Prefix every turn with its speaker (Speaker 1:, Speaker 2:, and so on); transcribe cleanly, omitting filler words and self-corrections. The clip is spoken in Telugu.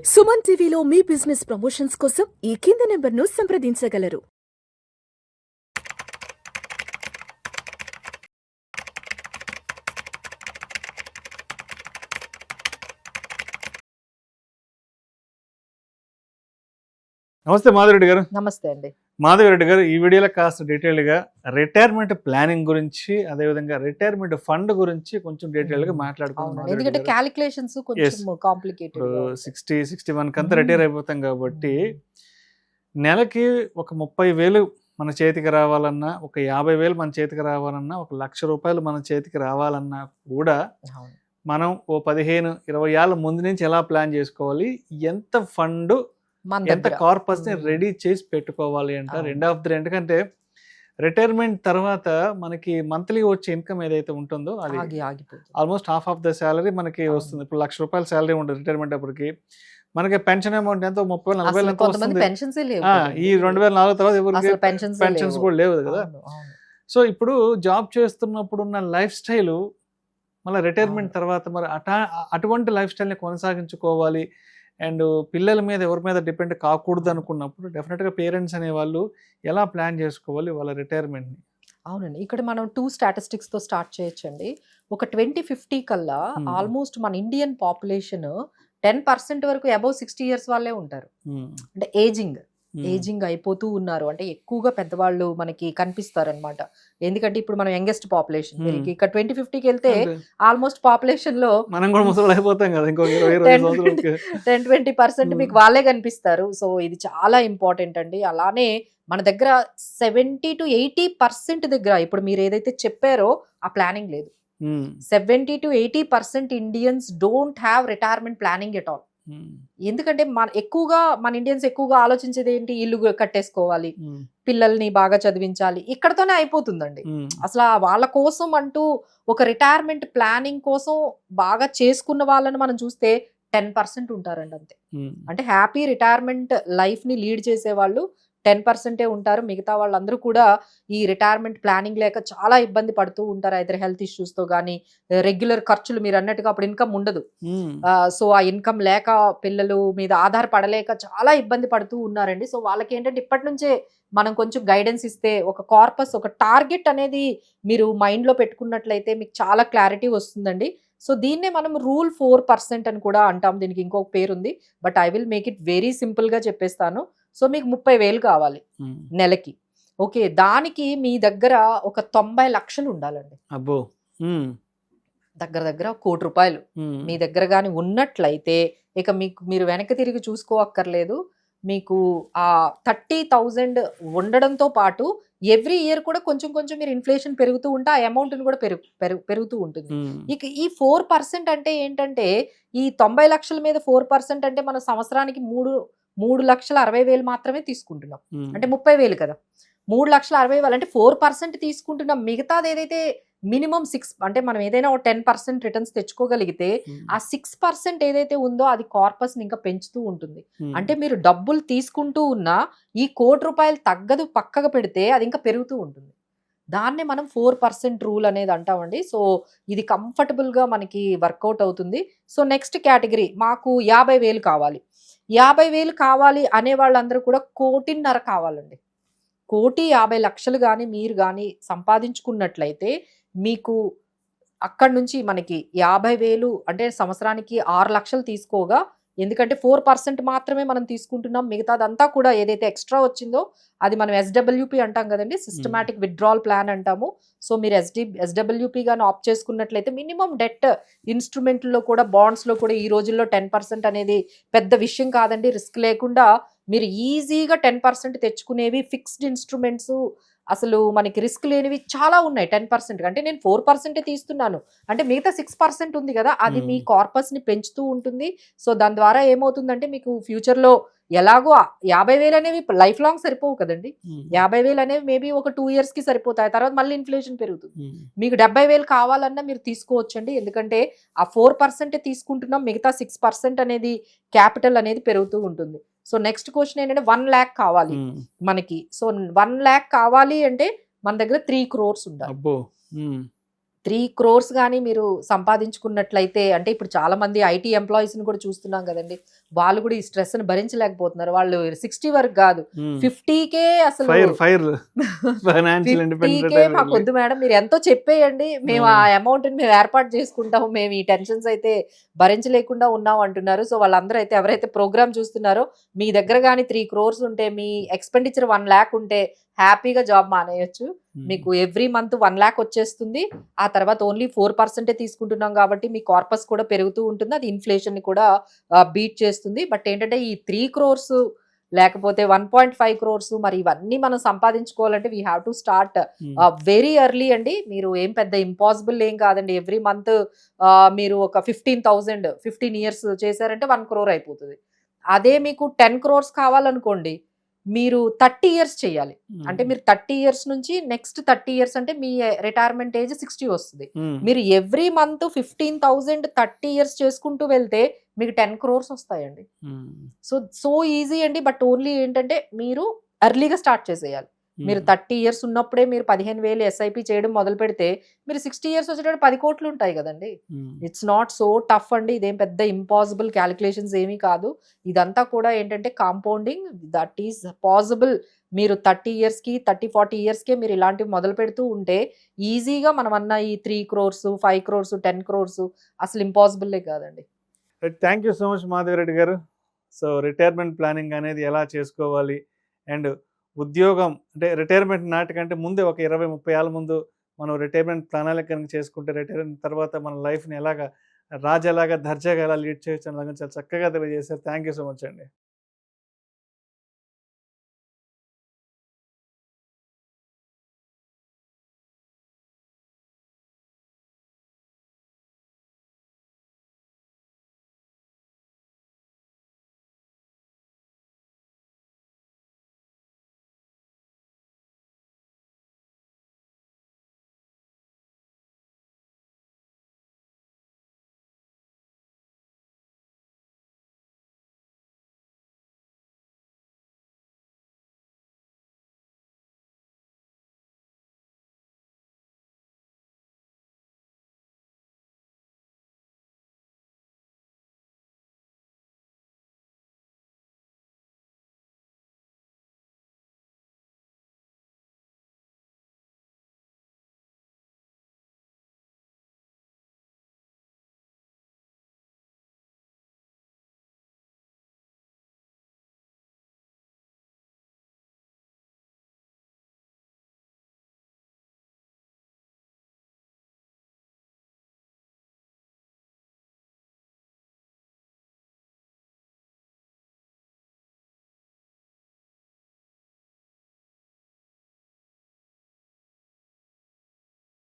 Speaker 1: సుమన్ టీవీలో మీ బిజినెస్ ప్రమోషన్స్ కోసం ఈ కింది నెంబర్ను సంప్రదించగలరు.
Speaker 2: నమస్తే మాధవరెడ్డి గారు.
Speaker 3: నమస్తే అండి.
Speaker 2: మాధవరెడ్డి గారు, ఈ వీడియోలో కాస్త డీటెయిల్గా రిటైర్మెంట్ ప్లానింగ్ గురించి, అదేవిధంగా రిటైర్మెంట్ ఫండ్ గురించి కొంచెం డీటెయిల్గా మాట్లాడుకుందాం.
Speaker 3: ఎందుకంటే క్యాలిక్యులేషన్స్ కొంచెం కాంప్లికేటెడ్.
Speaker 2: 60-61 కంతా రిటైర్ అయిపోతాం కాబట్టి నెలకి ఒక 30,000 మన చేతికి రావాలన్నా, ఒక 50,000 మన చేతికి రావాలన్నా, ఒక ₹1,00,000 మన చేతికి రావాలన్నా కూడా మనం ఓ 15-20 ఏళ్ళ ముందు నుంచి ఎలా ప్లాన్ చేసుకోవాలి, ఎంత ఫండ్, ఎంత కార్పస్ ని రెడీ చేసి పెట్టుకోవాలి అంటారు. ఎందుకంటే రిటైర్మెంట్ తర్వాత మనకి మంత్లీ వచ్చే ఇన్కమ్ ఏదైతే ఉంటుందో అది almost half of the salary మనకి వస్తుంది. ఇప్పుడు ₹1,00,000 శాలరీ ఉంటుంది రిటైర్మెంట్ అప్పటికి. మనకి పెన్షన్ అమౌంట్ ఎంతో 30,000-40,000 ఎంతో వస్తుంది. ఈ 2004 తర్వాత ఎవరికి పెన్షన్స్ కూడా లేవు కదా. సో ఇప్పుడు జాబ్ చేస్తున్నప్పుడు ఉన్న లైఫ్ స్టైల్ మళ్ళీ రిటైర్మెంట్ తర్వాత మరి అటువంటి లైఫ్ స్టైల్ని కొనసాగించుకోవాలి అండ్ పిల్లల మీద ఎవరి మీద డిపెండ్ కాకూడదు అనుకున్నప్పుడు డెఫినెట్గా పేరెంట్స్ అనేవాళ్ళు ఎలా ప్లాన్ చేసుకోవాలి వాళ్ళ రిటైర్మెంట్ని?
Speaker 3: అవునండి, ఇక్కడ మనం 2 స్టాటిస్టిక్స్తో స్టార్ట్ చేయొచ్చండి. ఒక 2050 కల్లా ఆల్మోస్ట్ మన ఇండియన్ పాపులేషన్ 10% వరకు అబౌవ్ 60 years వాళ్ళే ఉంటారు. అంటే ఏజింగ్ అయిపోతూ ఉన్నారు. అంటే ఎక్కువగా పెద్దవాళ్ళు మనకి కనిపిస్తారు అనమాట. ఎందుకంటే ఇప్పుడు మనం యంగెస్ట్ పాపులేషన్. ఇక్కడ 2050కి వెళ్తే ఆల్మోస్ట్ పాపులేషన్ లో
Speaker 2: మనం కూడా ముసలి అయిపోతాం కదా, ఇంకో
Speaker 3: 10-20% మీకు వాళ్ళే కనిపిస్తారు. సో ఇది చాలా ఇంపార్టెంట్ అండి. అలానే మన దగ్గర 70-80% దగ్గర ఇప్పుడు మీరు ఏదైతే చెప్పారో ఆ ప్లానింగ్ లేదు. 70-80% Indians don't have retirement planning at all. ఎందుకంటే మన ఇండియన్స్ ఎక్కువగా ఆలోచించేది ఏంటి, ఇల్లు కట్టేసుకోవాలి, పిల్లల్ని బాగా చదివించాలి, ఇక్కడతోనే అయిపోతుందండి. అసలు వాళ్ళ కోసం అంటూ ఒక రిటైర్మెంట్ ప్లానింగ్ కోసం బాగా చేసుకున్న వాళ్ళని మనం చూస్తే 10% ఉంటారండి అంతే. అంటే హ్యాపీ రిటైర్మెంట్ లైఫ్ ని లీడ్ చేసే వాళ్ళు 10% ఉంటారు. మిగతా వాళ్ళందరూ కూడా ఈ రిటైర్మెంట్ ప్లానింగ్ లేక చాలా ఇబ్బంది పడుతూ ఉంటారు. ఐదర్ హెల్త్ ఇష్యూస్ తో కానీ, రెగ్యులర్ ఖర్చులు మీరు అన్నట్టుగా అప్పుడు ఇన్కమ్ ఉండదు. సో ఆ ఇన్కమ్ లేక పిల్లలు మీద ఆధారపడలేక చాలా ఇబ్బంది పడుతూ ఉన్నారండి. సో వాళ్ళకి ఏంటంటే ఇప్పటి నుంచే మనం కొంచెం గైడెన్స్ ఇస్తే, ఒక కార్పస్, ఒక టార్గెట్ అనేది మీరు మైండ్ లో పెట్టుకున్నట్లయితే మీకు చాలా క్లారిటీ వస్తుందండి. సో దీన్నే మనం రూల్ 4% అని కూడా అంటాం. దీనికి ఇంకొక పేరు ఉంది, but I will make it very simple గా చెప్పేస్తాను. సో మీకు 30,000 కావాలి నెలకి. ఓకే, దానికి మీ దగ్గర ఒక 90 లక్షలు ఉండాలండి.
Speaker 2: అబ్బో,
Speaker 3: దగ్గర ₹1,00,00,000 మీ దగ్గర కానీ ఉన్నట్లయితే ఇక మీరు వెనక్కి తిరిగి చూసుకోవక్కర్లేదు. మీకు ఆ 30,000 ఉండడంతో పాటు ఎవ్రీ ఇయర్ కూడా కొంచెం మీరు ఇన్ఫ్లేషన్ పెరుగుతూ ఉంటే ఆ అమౌంట్ కూడా పెరుగుతూ ఉంటుంది. ఇక ఈ 4% అంటే ఏంటంటే, ఈ 90 లక్షల మీద 4% అంటే మన సంవత్సరానికి 3,60,000 మాత్రమే తీసుకుంటున్నాం. అంటే 30,000 కదా, 3,60,000 అంటే 4% తీసుకుంటున్నాం. మిగతాది ఏదైతే మినిమం 6 అంటే మనం ఏదైనా ఒక 10% రిటర్న్స్ తెచ్చుకోగలిగితే ఆ 6% ఏదైతే ఉందో అది కార్పస్ ని ఇంకా పెంచుతూ ఉంటుంది. అంటే మీరు డబ్బులు తీసుకుంటూ ఉన్నా ఈ ₹1,00,00,000 తగ్గదు పక్కగా పెడితే అది ఇంకా పెరుగుతూ ఉంటుంది. దాన్నే మనం 4% రూల్ అనేది అంటామండి. సో ఇది కంఫర్టబుల్ గా మనకి వర్కౌట్ అవుతుంది. సో నెక్స్ట్ కేటగిరీ, మాకు 50,000 కావాలి. 50,000 కావాలి అనే వాళ్ళందరూ కూడా 1,50,00,000 కావాలండి. 1,50,00,000 కానీ మీరు కానీ సంపాదించుకున్నట్లయితే మీకు అక్కడి నుంచి మనకి 50,000 అంటే సంవత్సరానికి 6 లక్షలు తీసుకోగా, ఎందుకంటే 4% మాత్రమే మనం తీసుకుంటున్నాం. మిగతాదంతా కూడా ఏదైతే ఎక్స్ట్రా వచ్చిందో అది మనం SWP అంటాం కదండి, సిస్టమాటిక్ విత్డ్రాల్ ప్లాన్ అంటాము. సో మీరు SWP గాని ఆప్ట్ చేసుకున్నట్లయితే మినిమం డెట్ ఇన్స్ట్రుమెంట్లో కూడా, బాండ్స్లో కూడా ఈ రోజుల్లో 10% అనేది పెద్ద విషయం కాదండి. రిస్క్ లేకుండా మీరు ఈజీగా 10% తెచ్చుకునేవి ఫిక్స్డ్ ఇన్స్ట్రుమెంట్స్, అసలు మనకి రిస్క్ లేనివి చాలా ఉన్నాయి 10%. అంటే నేను 4% తీస్తున్నాను అంటే మిగతా 6% ఉంది కదా, అది మీ కార్పస్ ని పెంచుతూ ఉంటుంది. సో దాని ద్వారా ఏమవుతుందంటే మీకు ఫ్యూచర్ లో ఎలాగో 50,000 అనేవి లైఫ్ లాంగ్ సరిపోవు కదండి. 50,000 అనేవి మేబీ ఒక 2 years కి సరిపోతాయి. తర్వాత మళ్ళీ ఇన్ఫ్లేషన్ పెరుగుతుంది. మీకు 70,000 కావాలన్నా మీరు తీసుకోవచ్చండి. ఎందుకంటే ఆ 4% తీసుకుంటున్నాం, మిగతా 6% అనేది క్యాపిటల్ అనేది పెరుగుతూ ఉంటుంది. సో నెక్స్ట్ క్వశ్చన్ ఏంటంటే 1,00,000 కావాలి మనకి. సో 1,00,000 కావాలి అంటే మన దగ్గర 3 crores ఉండాలి. 3 crores గానీ మీరు సంపాదించుకున్నట్లయితే, అంటే ఇప్పుడు చాలా మంది ఐటీ ఎంప్లాయీస్‌ని కూడా చూస్తున్నాం గదండీ! వాళ్ళు కూడా ఈ స్ట్రెస్‌ని భరించలేకపోతున్నారు. వాళ్ళు 60 వరకు గాదు. 50కే అసలు
Speaker 2: ఫైర్ ఫైనాన్షియల్
Speaker 3: 50కే మాకొద్దు మేడం. మీరు ఎంతో చెప్పేయండి. మేము ఆ అమౌంట్‌ని మేము ఏర్పాటు చేసుకుంటాము. మేము ఈ టెన్షన్స్ అయితే భరించలేకుండా ఉన్నాం అంటున్నారు. సో, వాళ్ళందరూ అయితే ఎవరైతే ప్రోగ్రామ్ చూస్తున్నారో, మీ దగ్గర గానీ 3 crores ఉంటే, మీ ఎక్స్‌పెండిచర్ 1 lakh ఉంటే హ్యాపీగా జాబ్ మానేయొచ్చు. మీకు ఎవ్రీ మంత్ 1 lakh వచ్చేస్తుంది. ఆ తర్వాత ఓన్లీ 4% తీసుకుంటున్నాం కాబట్టి మీ కార్పస్ కూడా పెరుగుతూ ఉంటుంది. అది ఇన్‌ఫ్లేషన్‌ని కూడా బీట్ చేస్తుంది. బట్ ఏంటంటే ఈ 3 crores లేకపోతే 1.5 crores మరి ఇవన్నీ మనం సంపాదించుకోవాలంటే we have to start very early అండి. మీరు ఏం పెద్ద ఇంపాసిబుల్ ఏం కాదండి. ఎవ్రీ మంత్ మీరు ఒక 15,000 15 years చేశారంటే 1 crore అయిపోతుంది. అదే మీకు 10 crores కావాలనుకోండి, మీరు 30 years చేయాలి. అంటే మీరు 30 years నుంచి నెక్స్ట్ 30 years అంటే మీ రిటైర్మెంట్ ఏజ్ 60 వస్తుంది. మీరు ఎవ్రీ మంత్ 15,000 30 years చేసుకుంటూ వెళ్తే మీకు 10 crores వస్తాయండి. సో ఈజీ అండి. బట్ ఓన్లీ ఏంటంటే మీరు ఎర్లీగా స్టార్ట్ చేసేయాలి. మీరు 30 years ఉన్నప్పుడే మీరు 15,000 ఎస్ఐపి చేయడం మొదలు పెడితే మీరు 60 years వచ్చేటప్పుడు 10 కోట్లు ఉంటాయి కదండి. ఇట్స్ నాట్ సో టఫ్ అండి. ఇదేం పెద్ద ఇంపాసిబుల్ క్యాలిక్యులేషన్స్ ఏమీ కాదు. ఇదంతా కూడా ఏంటంటే కాంపౌండింగ్ దట్ ఈస్ పాసిబుల్. మీరు 30 yearsకి 30-40 yearsకే మీరు ఇలాంటివి మొదలు పెడుతూ ఉంటే ఈజీగా మనం అన్న ఈ 3 crores 5 crores 10 crores అసలు ఇంపాసిబుల్లే కాదండి.
Speaker 2: Thank you so much Madhavi Reddy గారు. సో రిటైర్మెంట్ ప్లానింగ్ అనేది ఎలా చేసుకోవాలి, అండ్ ఉద్యోగం అంటే రిటైర్మెంట్ నాటికంటే ముందే ఒక 20-30 ఏళ్ళ ముందు మనం రిటైర్మెంట్ ప్రణాళిక కనుక చేసుకుంటే రిటైర్మెంట్ తర్వాత మన లైఫ్ని ఎలాగా రాజు ఎలాగా దర్జాగా ఎలా లీడ్ చేయొచ్చు అని చాలా చక్కగా తెలియజేశారు. థ్యాంక్ యూ సో మచ్ అండి.